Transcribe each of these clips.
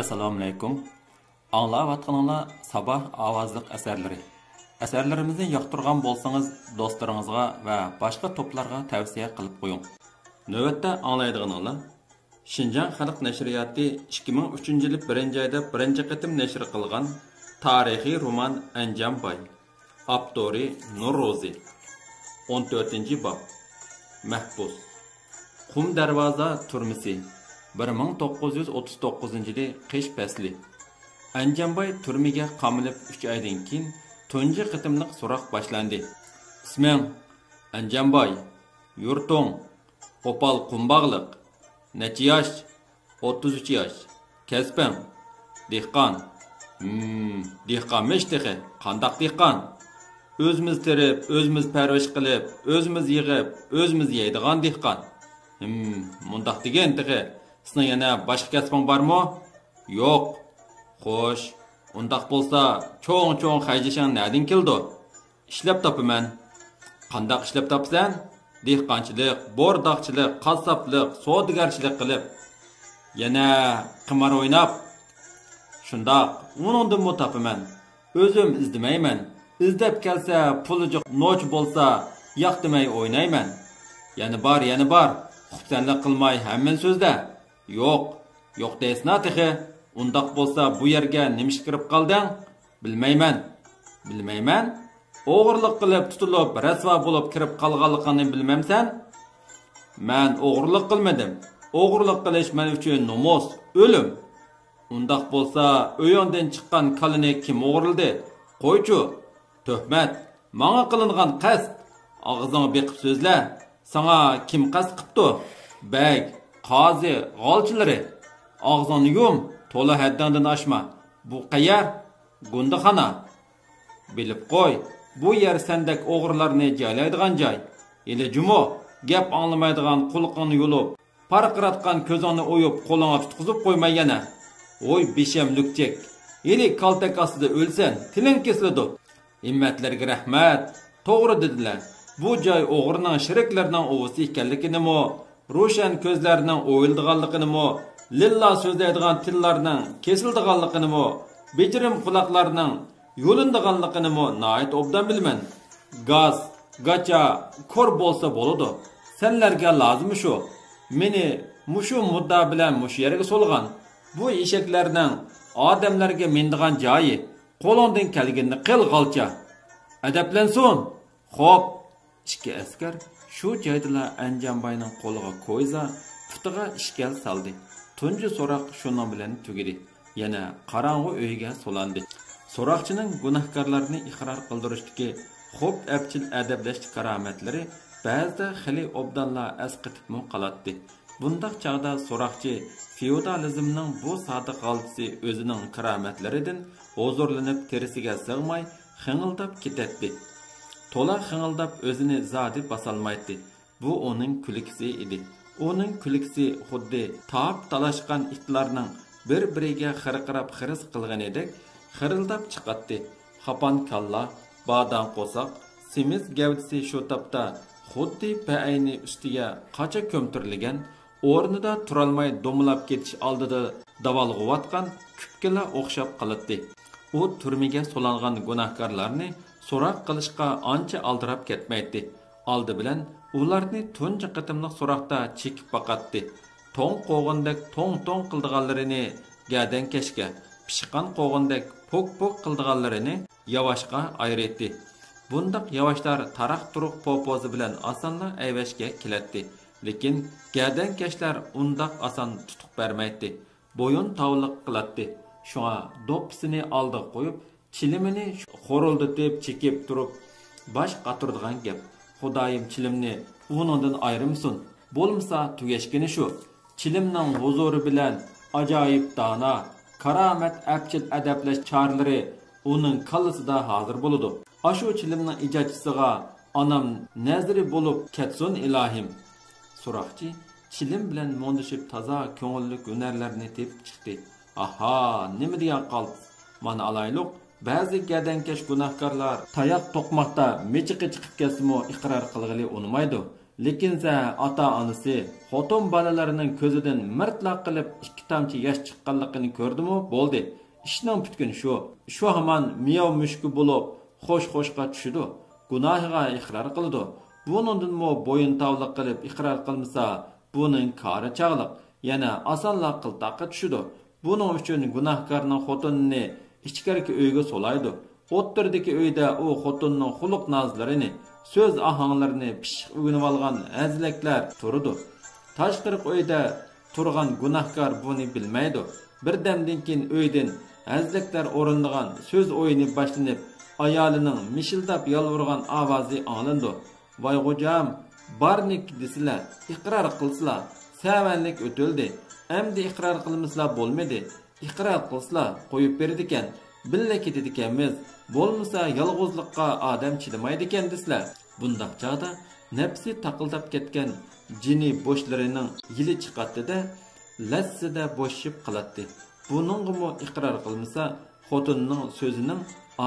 Assalomu alaykum. Anglayotganinglar sabah ovozliq asarlari. Asarlarimizni yoqtirgan bo'lsangiz, do'stlaringizga va boshqa to'plarga tavsiya qilib qo'ying. Navbatda anglaydiganinglar Şinjan Xalq Nashriyati 2003-yil 1-oyda birinchi qitim nashr qilgan tarixiy roman Anjamboy. Avtori Nurro'zi. 14-bob. Mahbus. Qum darvoza turmisi. 1939-yili qish fasli. Anjamboy turmaga qamilib 3 oydan keyin tunji qitimliq so'roq boshlandi. Isming Anjamboy, yurting Qo'pol Qumbog'liq, necha yosh? 33 yosh. Kasbing dehqon. Dehqonmish tehi. Qandaq dehqon? O'zimiz terib, o'zimiz parvash qilib, o'zimiz yig'ib, o'zimiz yeydigan dehqon. Mundaq degan tehi. Sizning yana boshqa kasbing bormi? Yo'q. Xo'sh, undaq bo'lsa, cho'ng xayjishing nerdan keldi? Ishlab topaman. Qandaq ishlab topsan? Dehqonchilik, bo'rdoqchilik, qassoblik, savdogarchilik qilib, yana qimor o'ynab. Shundaq, uningdan mo topaman. O'zim izdamayman. İzdab kelsa, puli yo'q, noch bo'lsa, yoqdimay o'ynayman. Yana bor. Xubsanlik qilmay hamma so'zda. Yo'q deysna tehi. Undaq bo'lsa bu yerga nimish kirib qolding? Bilmayman. O'g'irlik qilib tutilib, rasvo bo'lib kirib qolganligini bilmamsan? Men o'g'irlik qilmadim. O'g'irlik qilish men uchun nomus, o'lim. Undaq bo'lsa, o'yondan chiqqan kalini kim o'g'irladi? Qo'ychu. Tuhmat, menga qilingan qasd. Og'zingni beqib so'zla. Sana kim qasd qilibdi? Bag, qozi, g'olchilari. Og'zingni yum. To'la haddandan oshma. Bu qayer? Gundaxona. Bilib qo'y, bu yer sendak o'g'irlarni joylaydigan joy. Eli jumo, gap anglamaydigan qulqini yulib, parqiratgan ko'zingni o'yib, qo'lingga tutqizib qo'ymay yana. Oy besham lukchek. Eli kaltak ostida o'lsan, tiling kesiladi. Himmatlarga rahmat. To'g'ri dedilar. Bu joy o'g'irning shiriklarining o'visi ekanligini-mi, ro'shan ko'zlarining o'yildiganligini-mi, lilla so'zlaydigan tillarning kesildiganligini-mi, bejirim quloqlarning yo'lindiganligini-mi nihoyat obdan bilman. Gaz, gacha, ko'r bo'lsa bo'ladi. Senlarga lozim shu. Meni mushu mudda bilan mush yerga solgan. Bu eshaklarning odamlarga mendigan joyi. Qo'lingdan kelganini qil g'alcha. Adablansin. Xo'p, ikki askar shu joyda Anjamboyning qo'liga ko'yza, putiga ishkal soldi. Tunji so'roq shuning bilan tugadi. Yana qorong'u uyga solandi. So'roqchining gunohkorlarni iqror qildirishdagi xo'p apchil adablash karomatlari ba'zida xili obdonlar asqitibmi qolatdi. Bundaq chaqda so'roqchi feodalizmning bu sodiq g'alchisi o'zining karomatlaridan huzurlanib terisiga sig'may xingildab ketadi. To'la xingildab o'zini zodi basolmaydi. Bu uning kulkisi edi. Uning kulkisi xuddi top talashgan itlarning bir-biriga xirqirab xiris qilganidek xirildab chiqatdi. Xapan kalla, badon qo'soq, semiz gavdisi shu topda xuddi paayni ustiga qacha ko'mtirilgan, o'rnida turolmay domlab ketish oldida davolg'iyotgan kupkala o'xshab qoladi. U turmaga so'langan gunohkorlarni so'roq qilishga ancha aldirab ketmaydi. Oldi bilan ularni tunji qitimliq so'roqda chekib boqatdi. To'ng qo'g'indek to'ng qildiganlarini gadan kashga, pishqan qo'g'indek pok qildiganlarini yavaşqa ayretdi. Bundaq yavaşlar taraq turuq popozi bilan osonla ayvashga keladi. Lekin gadan kashlar undaq oson tutuq bermaydi. Bo'yin tavliq qiladi. Shunga do'ppisini oldi qo'yib, chilimini xo'roldatib chekib turib, bosh qatirdigan gap. Xudoyim chilimni uningdan ayrimsin. Bo'lmasa tugashgini shu. Chilimning huzuri bilan ajoyib dana, karomat apchil adablash chorlari uning kallasida hozir bo'ladi. Ashu chilimning ijodchisiga onam nazri bo'lib ketsin ilohim. So'roqchi chilim bilan mondishib toza ko'ngilli hunarlarni tepib chiqdi. Aha, nima degan qolib? Mana alayliq, ba'zi gadankash gunohkorlar tayoq to'qmoqda mechiqi chiqib kelsimi iqror qilg'ili unmaydi. Lekin sen ota-onasi xotin bolalarining ko'zidan mirtlaq qilib 2 tomchi yosh chiqqanligini ko'rdimi? Bo'ldi. Ishning bitgan shu. Shu hamon miyav mushki bo'lib, xo'sh-xo'shqa tushidi. Gunohiga iqror qildi. Buningdan mo bo'yin tavliq qilib iqror qilmasa, buning kari chaqliq, yana osonroq qiltaqqa tushidi. Buning uchun gunohkorning xotinini ichkarki uyga solaydi. O'ttirdagi uyda u xotinning xuluq nozlarini, söz ahanglarini pishiq o'ginib olgan azlaklar turdi. Tashqariq uyda turgan gunohkor buni bilmaydi. Birdamdan keyin uydan azlaklar o'rindigan söz o'yini boshlanib, ayolining mishildab yolvurgan ovozi anglandi. Voy xo'jam, barnik desilar, iqror qilsizlar. Savanlik o'tildi. Endi iqror qilmaslar bo'lmadi. Iqror qilsizlar, qo'yib berdi ekan. Billa ketadi ekanmiz. Bo'lmasa yolg'izlikqa odam chidamaydi ekan desizlar. Bundaq chaqda nafsi taqildab ketgan jini bo'shlarining yili chiqatdi-da, lassida bo'shib qoladi. Buningmi iqror qilmasa, xotinning so'zining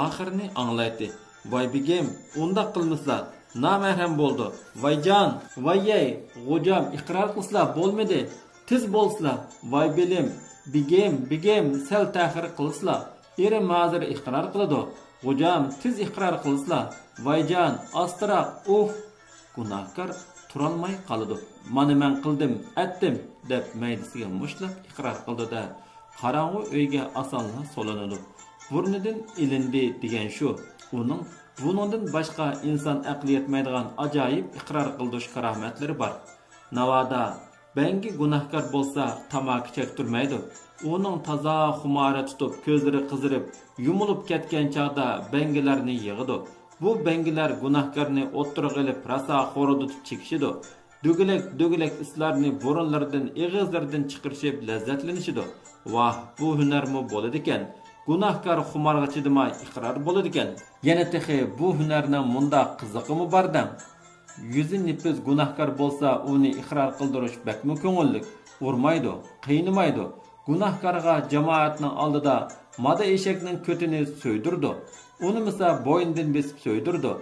oxirini anglaydi. Voy bigim, undaq qilmaslar. Namahram bo'ldi. Voyjon, voyey, xo'jam iqror qilsizlar bo'lmadi. Tiz bo'lsizlar. Voy bilim, bigim, sal ta'xir qilsizlar. Erim hozir iqror qiladi. Xo'jam, tiz iqror qilsizlar. Voyjon, ostroq. Gunohkor turolmay qoldi. Mana men qildim, atdim deb maydisiga mushlab iqror qildi-da, qorong'u uyga osonla solanadi. Burnidan ilindi degan shu. Uning buningdan boshqa inson aqli yetmaydigan ajoyib iqror qildish karomatlari bor. Navoda bangi gunohkor bo'lsa, tamaki chektirmaydi. Uning toza xumora tutib, ko'zlari qizirib, yumilib ketgan chaqda bangilarni yig'idi. Bu bangilar gunohkorni o'ttirib olib, rasa xo'rodutib chekishidi. Dugilak islarni burunlaridan, eg'izlaridan chiqarishib lazzatlanishidi. Vah, bu hunarmi bo'ladi ekan. Gunohkor xumorga chidamay iqror bo'ladi ekan. Yana texi bu hunarning munda qiziqimi bordam. Yuzi nipiz gunohkor bo'lsa, uni iqror qildirish bakmi ko'ngillik. Urmaydi, qiynamaydi. Gunohkorga jamoatning oldida mada eshakning ko'tini so'ydirdi. Uni misa bo'yindan besib so'ydirdi.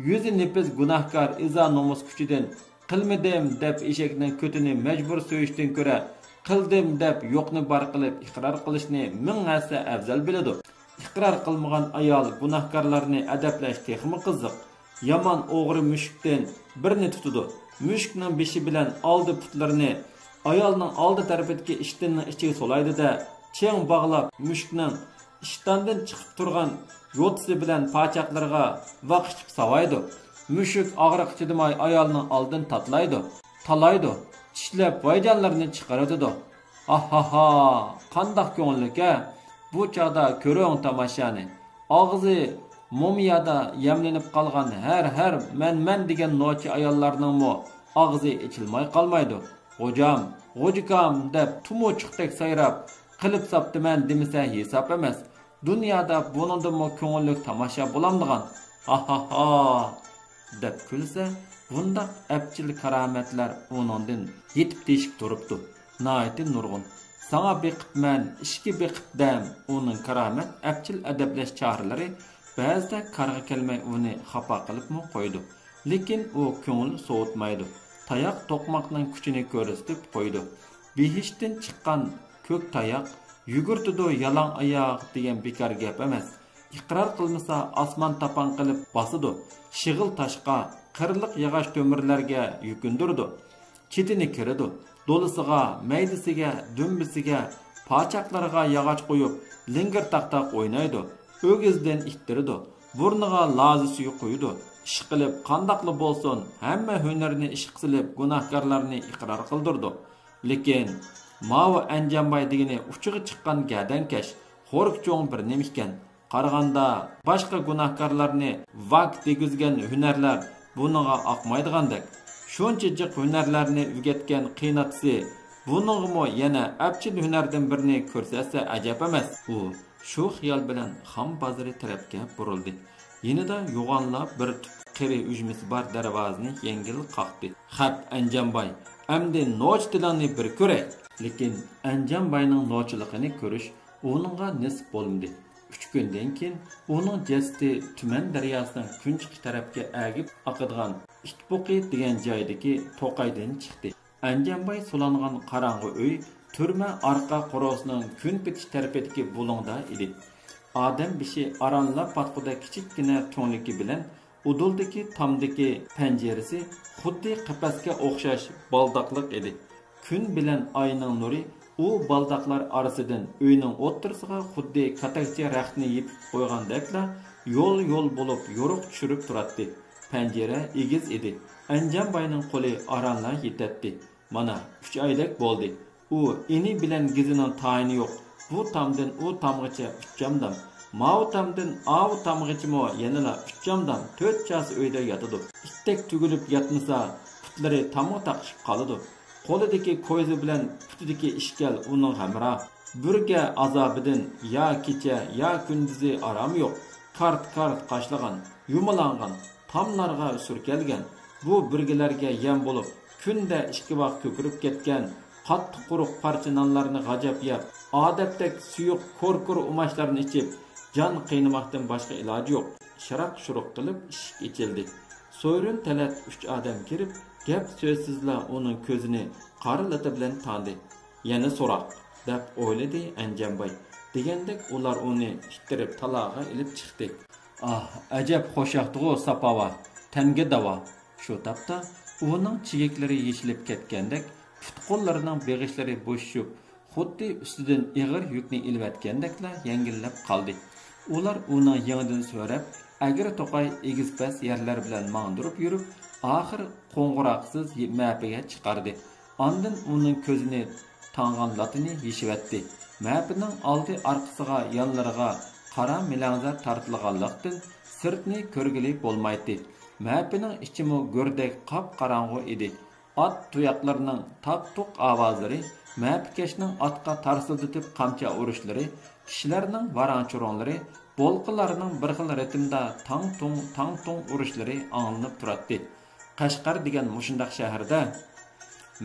Yuzi nipiz gunohkor iza nomus kuchidan qilmadim deb eshakning ko'tini majbur so'yishdan ko'ra qildim deb yo'qni bar qilib iqror qilishni ming hassa afzal biladi. Iqror qilmagan ayol gunohkorlarni adaplash texmi qiziq. Yomon o'g'ri mushukdan birini tutadi. Mushukning beshi bilan oldi putlarini ayolning oldi tarafidagi ishtonning ichiga solaydi-da, cheng bog'lab mushukning ishtondan chiqib turgan yo'tisi bilan pochaqlarga vaqchib savaydi. Mushuk og'riq chidamay ayolning oldin talaydi. Tishlab voyjonlarni chiqaradi-da. Ahaha, qandoq ko'ngillik-a? Bu chaqda ko'ring tomashani. Og'zi mumiyada yamlanib qolgan har men degan nochi ayollarning mo og'zi ichilmay qolmaydi. Xo'jam, xo'jikam deb tumuchiqdek sayrab qilib saptiman demasa hisob emas. Dunyoda buningdan mo ko'ngillik tomosha bo'lamdigan. Ahaha deb kulsa, bundaq apchil karomatlar uningdan yetib teshib turibdi. Noiti nurg'un. Sana beqitman, ishki beqitdam uning karomat apchil adablash choralari ba'zida qarg'a kelmay uni xafa qilibmi qo'ydi. Lekin u ko'ngil so'utmaydi. Tayoq to'qmoqning kuchini ko'rsatib qo'ydi. Behishdan chiqqan ko'k tayoq yugurtidi yalang oyoq degan bekor gap emas. Iqror qilmasa osmon tapan qilib bosidi. Shig'il toshqa, qirliq yog'och to'mirlarga yukundirdi. Chetini kiridi. Dolisiga, maydisiga, dumbisiga, pochaqlarga yog'och qo'yib, lingir taqtaq o'ynaydi. O'gizdan ittirdi. Burniga lozi suyi qo'ydi. Ish qilib qandoqli bo'lsin, hamma hunarni ish qilib gunohkorlarni iqror qildirdi. Lekin Mavo Anjanbay degani uchiga chiqqan gadankash, xo'rq cho'ng bir nima ekan. Qaraganda boshqa gunohkorlarni vaqt degizgan hunarlar buniga oqmaydigandek. Shuncha hunarlarni o'rgatgan qiynatsi, buningmi yana apchil hunardan birini ko'rsatsa ajab emas. U shu xiyol bilan xam bozori tarafga burildi. Yenida yo'g'onlab bir qiri ujmisi bor darvozani yengil qoqdi. Xap Anjanbay, amdi noch tilani bir ko'ray. Lekin Anjanbayning nochiligini ko'rish uningga nisb bo'lmadi. 3 kundan keyin uning jasadi Tuman daryosining kunchiq tarafga agib oqadigan Itboqi degan joydagi to'qaydan chiqdi. Anjanboy sulangan qorong'u uy turma orqa qorosining kun bitish tarafidagi bulungda edi. Odam bishi aranlab patquda kichikgina to'nligi bilan uduldagi tomdagi panjarasi xuddi qafasga o'xshash baldoqliq edi. Kun bilan oyning nuri u baldoqlar orasidan uyning o'ttirisiga xuddi katakcha raxtni yepib qo'ygandekla yo'l bo'lib yo'riq tushirib turardi. Panjara egiz edi. Anjanboyning qo'li aranla yetadi. Mana 3 oylik bo'ldi. U ini bilan gizining tayini yo'q. Bu tomdan u tomgacha 3 jamdam. Mao tamdan av tamg'ichimo yanala 3 jamdam 4 chas uyda yotadi. Ittek tugilib yatmasa putlari tamga taqishib qoladi. Qo'lidagi ko'zi bilan putidagi ishkal uning hamra. Burga azobidan ya kecha ya kunduzi aram yo'q. Kart qashlagan, yumalangan, tamlarga surkelgan. Bu burgilarga yem bo'lib, kunda 2 vaqt ko'kirib ketgan qattiq quruq parcha nonlarni g'ajab yeb, odatdek suyuq ko'r umashlarni ichib, jon qiynamoqdan boshqa iloji yo'q. Sharaq-shuruq qilib eshik ochildi. So'rin talat 3 odam kirib, gap so'zsizla uning ko'zini qarilati bilan tandi. Yana so'roq deb o'yladi Anjanboy. Degandek ular uni ittirib taloga ilib chiqdi. Ah, ajab xo'shaqdi-ku Sapava, tanga davo. Shu tapda uning chigiklari yechilib ketgandek, put-qo'llarining beg'ishlari bo'shib, xuddi ustidan ig'ir yukni ilvatgandekla yengillab qoldi. Ular uni yangidan so'rab, agir to'qay egizpas yerlar bilan mangdirib yurib, oxir qo'ng'iroqsiz mapiga chiqardi. Ondan uning ko'zini tangan latini yeshivatdi. Mapining oldi orqasiga, yonlariga qora milangzar tortilganlikdan sirtni ko'rgili bo'lmaydi. Mapining ichimi go'rdek qop-qorong'u edi. At tuyoqlarining taq-tuq ovozlari, mapkashning otqa tarsildatib qamcha urishlari, kishilarning varanchuronlari, bolqilarining bir xil ritmda tang-tung urishlari anglanib turadi. Qashqar degan mushundaq shaharda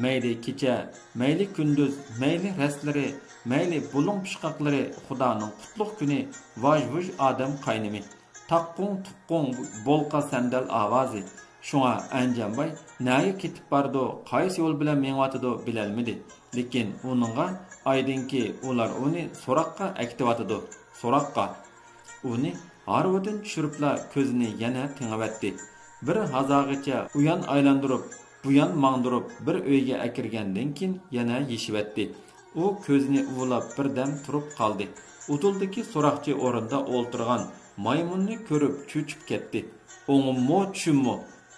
mayli kecha, mayli kunduz, mayli rastlari, mayli bulung pishqoqlari Xudoning qutlug' kuni vaj-vuj odam qaynimi. Taqqung-tuqqung bolqa sandal ovozi. Şuna Anjanboy naya ketib bardi, qaysi yo'l bilan mengatidi bilolmadi. Lekin uningga aydinki ular uni so'roqqa aktivatidi. So'roqqa uni harvadan tushiribla ko'zini yana tingavatdi. Bir hazog'icha uyan aylantirib, buyan mangdirib bir uyga akirgandan keyin yana yeshivatdi. U ko'zini uvlab birdam turib qoldi. Utuldagi so'roqchi o'rinda o'ltirgan maymunni ko'rib cho'chib ketdi. O'ngimmo tushimmo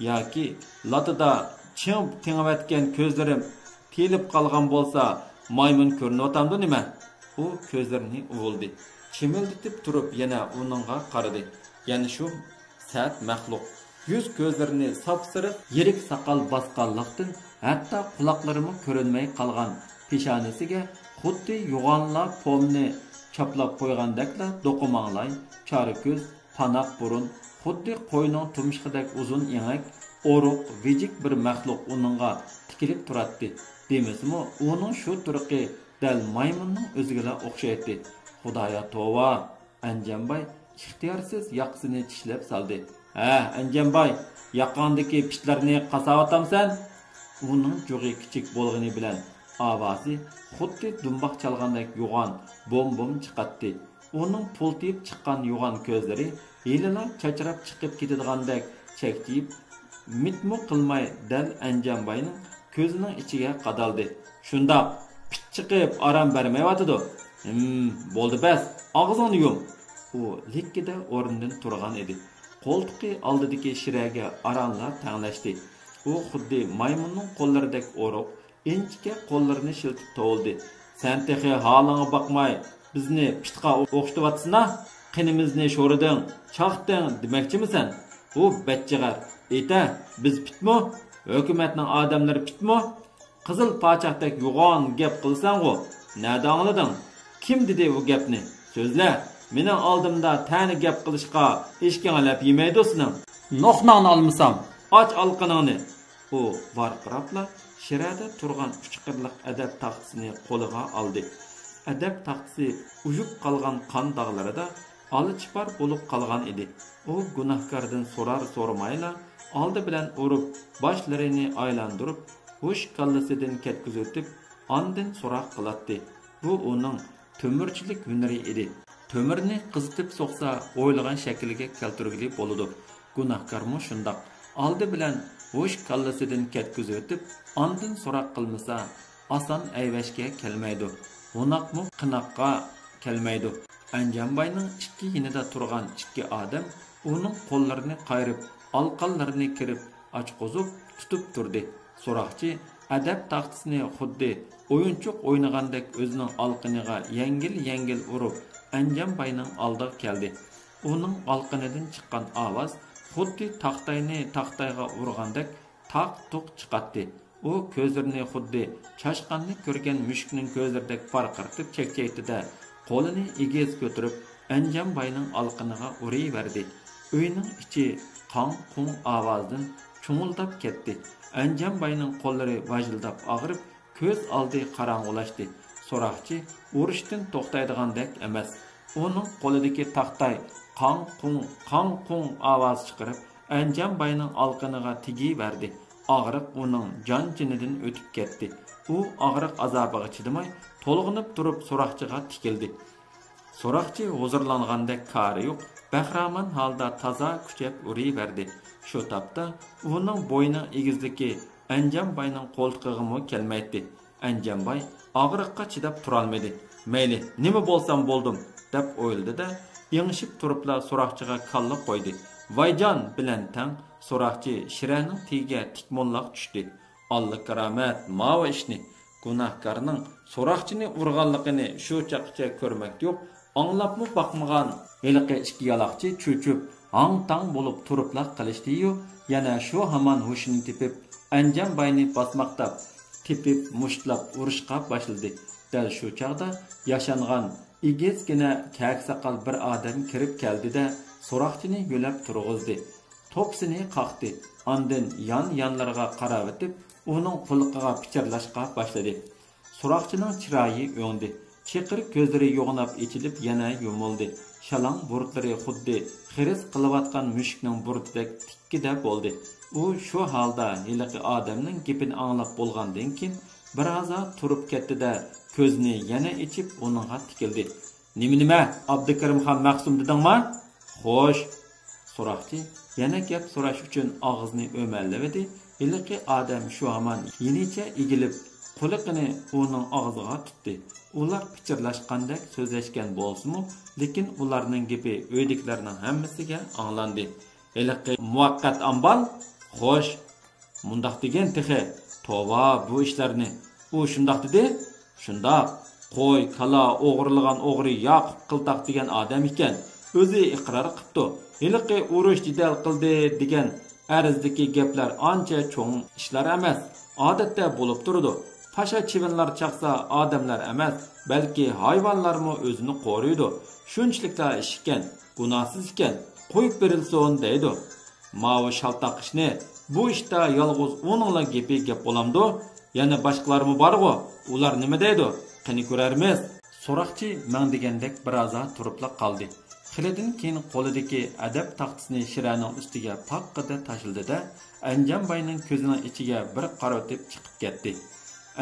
yoki latida chim tingavatgan ko'zlarim telib qolgan bo'lsa, maymun ko'rinotamdi nima? U ko'zlarini uvuldi. Chimilditib turib yana uningga qaradi. Yana shu sat maxluq. Yüz ko'zlarini sapsiriq, yirik saqal bosqanlikdan hatto quloqlarimi ko'rinmay qolgan peshonasiga xuddi yo'g'onla pomni chaplab qo'ygandekla do'qimonlay, chori ko'z, panoq burun, xuddi qo'yning tumshqidek uzun yengak, o'ruq, vijik bir maxluq uningga tikilib turadi. Demasmi, uning shu turqi dal maymunning o'ziga o'xshaydi. Xudoya tova, Anjanboy ixtiyorsiz yoqsini tishlab soldi. Ha, Anjanboy, yaqondagi pitlarni qasavatamsan? Uning jo'g'i kichik bo'lg'ini bilan ovozi xuddi dumboq chalgandek yo'g'on, bom chiqatdi. Uning pultib chiqqan yo'g'on ko'zlari yililar chachrab chiqib ketadigandek chekchib, mitmu qilmay dal Anjanboyning ko'zining ichiga qadaldi. Shundoq pit chiqib aram bermayotidi. Bo'ldi bas, og'zingni yum. U likkida o'rnidan turgan edi. Qo'ltiqi oldidagi shiraga aranlar tanglashdi. U xuddi maymunning qo'llaridek o'ruq, inchga qo'llarini shiltib to'ldi. Sen texi holingga boqmay, bizni pitqa o'xshatavatsan-a? Qinimizni sho'riding, chaqding demoqchimisan? U bachchig'ar. Eta, biz pitmi? Hukumatning odamlari pitmi? Qizil pochaqdek yo'g'on gap qilsan-ku. Nada anglading? Kim dedi bu gapni? So'zla. Mening oldimda tani gap qilishqa eshkingalab yemaydi-sining. No'xnani olmasam, och olqiningni. U varqirabla shirada turgan 3 qirliq adab taxtisini qo'liga oldi. Adab taxtisi uyib qolgan qon dog'larida alıchpar bo'lib qolgan edi. U gunohkordan so'rar so'ramayla oldi bilan urib, boshlarini aylantirib, hush kallasidan ketkizib, ondan so'roq qiladi. Bu uning to'mirchilik hunari edi. To'mirni qizitib so'qsa, o'ylagan shakliga keltirgili bo'ladi. Gunohkormi shundoq. Oldi bilan hush kallasidan ketkizib, ondan so'roq qilmasa, oson ayvashga kelmaydi. Unaqmi qinoqqa kelmaydi. Anjambayning ikki yinida turgan ikki odam uning qo'llarini qayirib, alqonlarini kirib, ochqozib tutib turdi. So'roqchi adab taxtasini xuddi o'yinchoq o'ynagandek o'zining alqiniga yengil urib, Anjambayning oldiga keldi. Uning alqinidan chiqqan ovoz xuddi taxtayga urgandek taq-tuq chiqatdi. U ko'zlarini xuddi chashqanni ko'rgan mushukning ko'zlaridek farqirtib chekchaytdi-da, qo'lini egiz ko'tarib Anjambayning alqiniga uraverdi. Uyning ichi qon-qum ovozdan chumuldab ketdi. Anjambayning qo'llari vajildab og'rib, ko'z oldi qorong'ulashdi. So'roqchi urishdan to'xtaydigandek emas. Uning qo'lidagi taxtay qon-qum ovoz chiqarib, Anjambayning alqiniga tegiverdi. Og'riq uning jon-jinidan o'tib ketdi. U og'riq azobiga chidamay, to'lg'inib turib so'roqchiga tikildi. So'roqchi huzurlangandek kari yo'q, bahramon holda toza kuchab uraverdi. Shu topda uning bo'yni egizligi Anjambayning qo'ltig'iga kelmaydi. Anjambay og'riqqa chidab turolmadi. Mayli, nima bo'lsam bo'ldim deb o'yladi-da, yengishib turibla so'roqchiga kalla qo'ydi. Vayjon bilan tang so'roqchi Shiraning tigiga tikmonlaq tushdi. Alloh karomat, mava ishni gunohkorning so'roqchini urganligini shu chaqcha ko'rmak yo'q, anglabmi boqmagan heliqi ikki yaloqchi cho'chib, hang-tang bo'lib turibla qilishdi-yu, yana shu hamon hushini tepib, Anjambayni bosmoqtab, tepib, mushtlab urishqa boshladi. Dal shu chaqda yashangan igizgina kak-saqal bir odam kirib keldi-da, so'roqchini yo'lab turg'izdi. Topsini qaqdi. Ondan yon-yonlarga qarab o'tib, uning qulqiga pichirlashqa boshladi. So'roqchining chiroyi o'ngdi. Chiqir ko'zlari yo'g'nab ichilib yana yumildi. Shalang burtlari xuddi xiris qilayotgan mushukning burtidek tikkida bo'ldi. U shu holda hiliqi odamning gapini anglab bo'lgandan keyin biroz turib ketdi-da, ko'zini yana ichib uningga tikildi. Nima? Abdukarimxon Maqsum dedingmi? Xo'sh. So'roqchi yana gap so'rash uchun og'izni o'malladi. Hiliqi odam shu hamon yenicha egilib, qo'liqini uning og'ziga tutdi. Ular pichirlashgandek so'zlashgan bo'lsa-mu, lekin ularning gapi uydagilarning hammasiga anglandi. Hiliqi muvaqqat ambal, xo'sh, mundaq degan texe, tova bu ishlarni. U shundoq dedi? Shundoq. Qo'y, kala o'g'irlagan o'g'ri Yaqub qiltaq degan odam ekan. O'zi iqror qildi. Hiliqi urush jidal qildi degan arzdagi gaplar ancha cho'ng ishlar emas. Odatda bo'lib turdi. Pasha chivinlar chaqsa odamlar emas, balki hayvonlarmi o'zini qo'riydi. Shunchlikla ish ekan, gunohsiz ekan, qo'yib berilsin deydi. Mavi shaltaq ishni bu ishda yolg'iz oningla gapi gap bo'lamdi. Yana boshqalarmi bor-ku? Ular nima deydi? Qani ko'rarmiz. So'roqchi men degandek biroz turibla qoldi. Xilidan keyin qo'lidagi adab taxtasini Shiraning ustiga paqqada tashildi-da, Anjambayning ko'zining ichiga bir qaratib chiqib ketdi.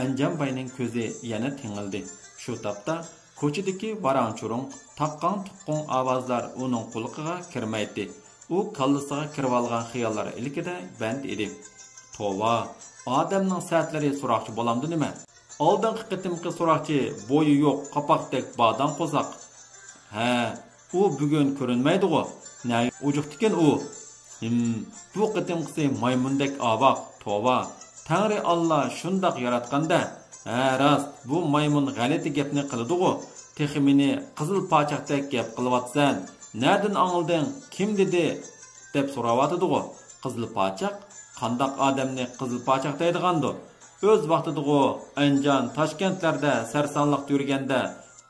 Anjambayning ko'zi yana tingildi. Shu topda ko'chadagi varanchurung, taqqan-tuqqan ovozlar uning quloqiga kirmaydi. U kallasiga kirib olgan xiyollar ilkida band edi. Tova, odamning saatlari so'roqchi bo'lamdi nima? Oldingi qitimqi so'roqchi bo'yi yo'q, qopoqdek badam qo'zaq. Ha, u bugun ko'rinmaydi-ku. Ne, ujuqtikan u. Bu qitimqisi maymundek avoq, tova. Tangri Allah shundoq yaratganda, ha, rost, bu maymun g'alati gapni qiladi-ku. Teximini qizil pochaqdek gap qilyapsan. Nereden anıldın? Kim dedi? deb so'rayotdi-ku. Qizil pochaq qandoq odamni qizil pochaq deydigandu. O'z vaqtida Anjan, Toshkentlarda sarsonliq yurganda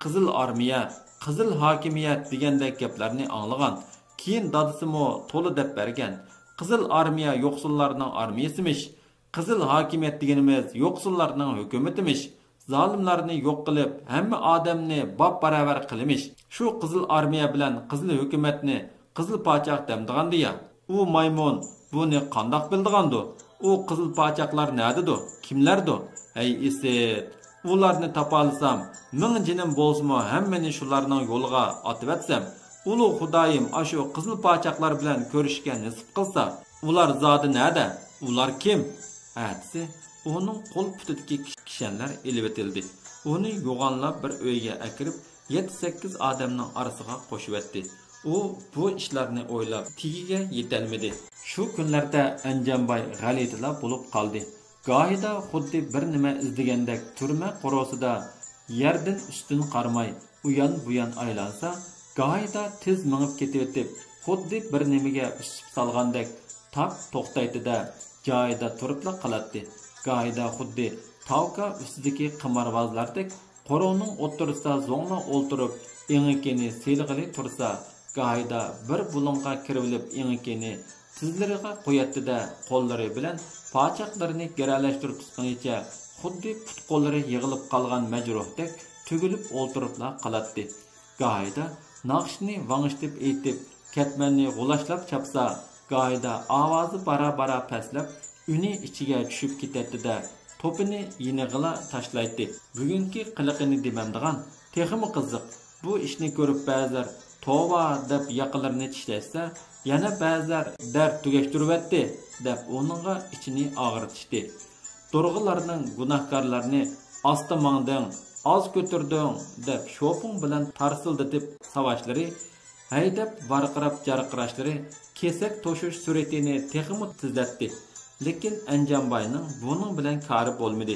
qizil armiya, qizil hokimiyat degandek gaplarni anglagan. Keyin dadisimi to'li deb bergan. Qizil armiya yo'qsullarning armiyasimish. Qizil hokimiyat deganimiz yo'qsullarning hukumatimish. zolimlarni yo'q qilib, hamma odamni bab-baravar qilmish. Shu qizil armiya bilan qizil hukumatni qizil pochaq demdigandi-ya. U maymun buni qandoq bildigandi? U qizil pochaqlar nadidu? Kimlardu? Ey isit, ularni topalsam, ming jinim bo'lsa-mu, hammani shularning yo'liga otib ulug' Xudoyim ashu qizil pochaqlar bilan ko'rishga nasib qilsa, ular zodi nada? Ular kim? Atsi, onun qo'l putidagi kishanlar elib etildi. Uni yo'g'onlab bir uyga akirib, 7-8 odamning orasiga qo'shib etdi. U bu ishlarni o'ylab tigiga yetolmadi. Shu kunlarda Anjamboy g'alitila bo'lib qoldi. Gohida xuddi bir nima izdigandek turma qorosida yerdan ustun qarmay, uyan buyan aylansa, gohida tez mingib ketib, xuddi bir nimaga usib salgandek taq to'xtaydi-da, joyida turibla qoladi. Gohida xuddi tavka ustidagi qimarvozlardek qo'roning o'tirisida zo'ngla o'ltirib, engikini selg'ili tursa, gohida bir bulunga kirilib engikini tizlariga qo'yatdi-da, qo'llari bilan pochaqlarini geralashtirib tutganicha xuddi put qo'llari yig'ilib qolgan majruhdek tugilib o'ltiribla qoladi. Gohida naqshni vang'ishtib aytib, ketmanni g'ulashlab chapsa, gohida ovozi bara-bara pastlab, uni ichiga tushib ketadi-da, to'pini yinig'ila tashlaydi. Bugungi qiliqini demamdigan, texmi qiziq. Bu ishni ko'rib ba'zilar tova deb yaqinlarini tishlashsa, yana ba'zilar dard tugashtiribdi deb onunga ichini og'ritishdi. Durg'ularning gunohkorlarni asta mangding, az ko'tirding deb sho'ping bilan tarsildatib savashlari, haydab varqirab jarqirashlari kesak to'shish suratini texmi tizlatdi. Lekin Anjamboyning buning bilan kari bo'lmadi.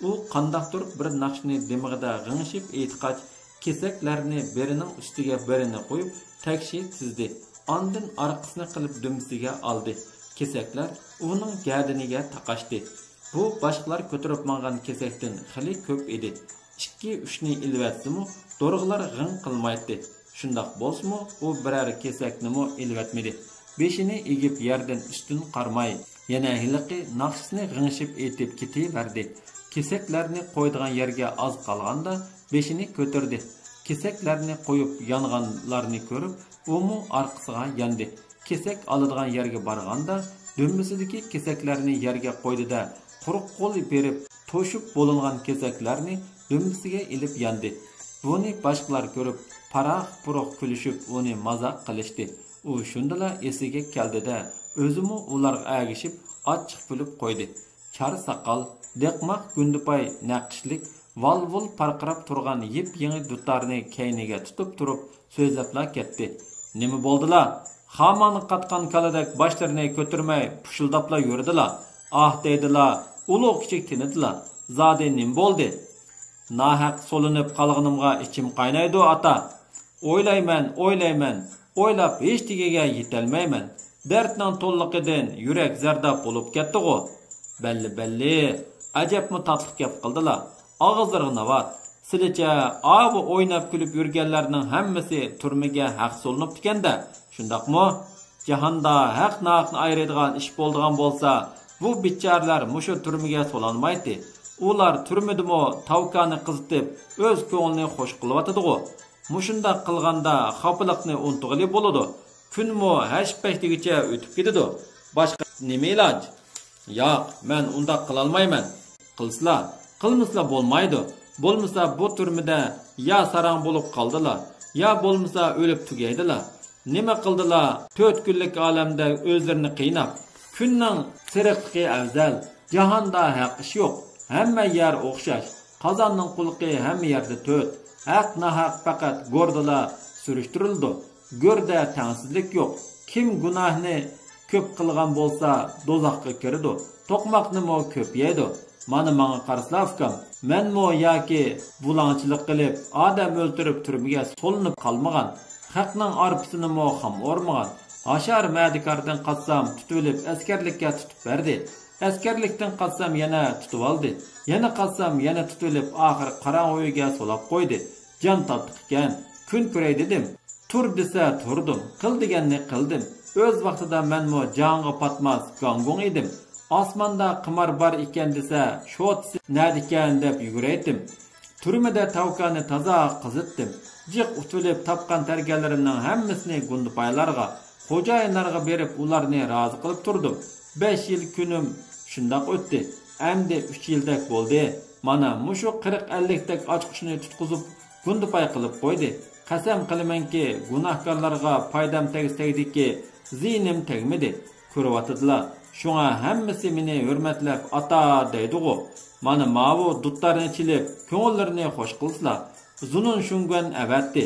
U qandaqdir bir naqshni demig'ida g'ingshib e'tiqod kesaklarni birining ustiga birini qo'yib takshi tizdi. Ondan orqasini qilib dumsiga oldi. Kesaklar uning gadiniga taqashdi. Bu boshqalar ko'tarib mangan kesakdan xili ko'p edi. 2-3 ni ilvatsimi, do'rg'lar g'ing qilmaydi. Shundoq bo'lsa-mu, u biror kesaknimi ilvatmadi. Beshini egib yerdan ustun qarmay, yana hiliqi naqshini g'ingshib etib ketaverdi. Kesaklarni qo'ydigan yerga oz qolganda beshini ko'tardi. Kesaklarni qo'yib yonganlarni ko'rib, umu orqasiga yondi. Kesak oladigan yerga borganda, dumbisidagi kesaklarni yerga qo'ydi-da, quruq qo'l berib, to'shib bo'lingan kesaklarni dumbisiga ilib yondi. Buni boshqalar ko'rib, paraq-puruq kulishib, uni mazaq qilishdi. U shundala esiga keldi-da, o'zimi ularga agishib, achchiq kulib qo'ydi. Char saqal, deqmaq gundupay naqshlik, val-vul parqirab turgan yip-yangi dutarni kayniga tutib turib, so'zlabla ketdi. Nima bo'ldilar? Hamon qatqan kaladek başlarını ko'tirmay pushildabla yurdilar. Ah deydilar, ulug' kichik tinidilar. Zodi nim bo'ldi? Nahaq solinib qolganimga ichim qaynaydi ata. O'ylayman, o'ylab hech tigiga yetolmayman. Dardning to'lliqidan yurak zardab bo'lib ketdi-ku. Belli, ajabmi tatliq gap qildilar. Og'izlari navat. Silicha abi o'ynab kulib yurganlarning hammasi turmaga haq solinib tikanda. Shundaqmi? Jahonda haq-naqni ayiradigan ish bo'ldigan bo'lsa, bu bicharalar mushu turmaga solanmaydi. Ular turmidimi tavkani qizitib, o'z ko'nglini xo'sh qilyotadi-ku. Mushunda qilganda xafalikni unutg'ili bo'ladi. Kunmi hashpaktigacha o'tib ketadi. Boshqa nima iloj? Yo'q, men unda qila olmayman. Qilmaslar bo'lmaydi. Bo'lmasa bu turmida ya sarang bo'lib qoldilar, ya bo'lmasa o'lib tugaydilar. Nima qildilar? 4 kunlik olamda o'zlarini qiynab, kunning siriqligi afzal, jahonda haq ish yo'q. Hamma yer o'xshash. Qozonning qulqi hamma yerda 4. Haq nahaq faqat go'rdala surishtirildi. Go'rda tengsizlik yo'q. Kim gunohni ko'p qilgan bo'lsa, dozoqqa kiradi. To'qmoqnimi ko'p yeydi. Mana menga qaraslar ukam. Menmi yoki bulonchilik qilib, odam o'ltirib turmaga solinib qolmagan. Haqning arpisini mo ham o'rmagan. Ashar madikardan qatsam tutulib askarlikka tutib berdi. Askarlikdan qatsam yana tutib oldi. Yana qatsam yana tutulib oxir qorong'uga solab qo'ydi. Jon tatliq ekan. Kun ko'ray dedim. Tur desa turdim. Qil deganni qildim. O'z vaqtida menmi jonga patmas gongong edim. Osmonda qimor bor ekan desa, shotsi nadikan deb yuguraydim. Turmada tavkani toza qizitdim. Jiq utilib tapqan targalarimning hammasini gundupaylarga, xo'jayinlarga berib, ularni rozi qilib turdim. 5 yil kunim shundoq o'tdi. Endi 3 yildak bo'ldi. Mana mushu 40-50 dak ochqishni tutqizib, gundupay qilib qo'ydi. Qasam qilamanki, gunohkorlarga foydam tegdiki, zinim tegmidi. Ko'ryaptilar. Şuna hammasi meni hurmatlab ata deydi-ku. Mana mavu dutlarni chilib, ko'ngillarni xo'sh qilsizlar. Zunun shungan avatdi.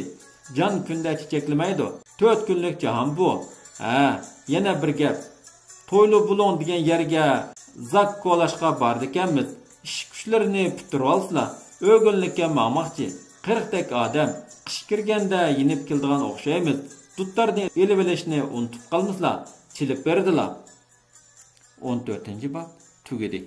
Jon kunda cheklamaydi. 4 kunlik jahon bu. Ha, yana bir gap. To'ylu bulon degan yerga zakkolashga bordikanmiz. Ish kuchlarini bitirib olsizlar. O'g'illikka maqmoqchi. 40 dak odam qish kirganda yinib keldigan o'xshaymiz. Dutlarni elib olishni unutib qolmasizlar. Chilib berdilar. 14-bab tugedi.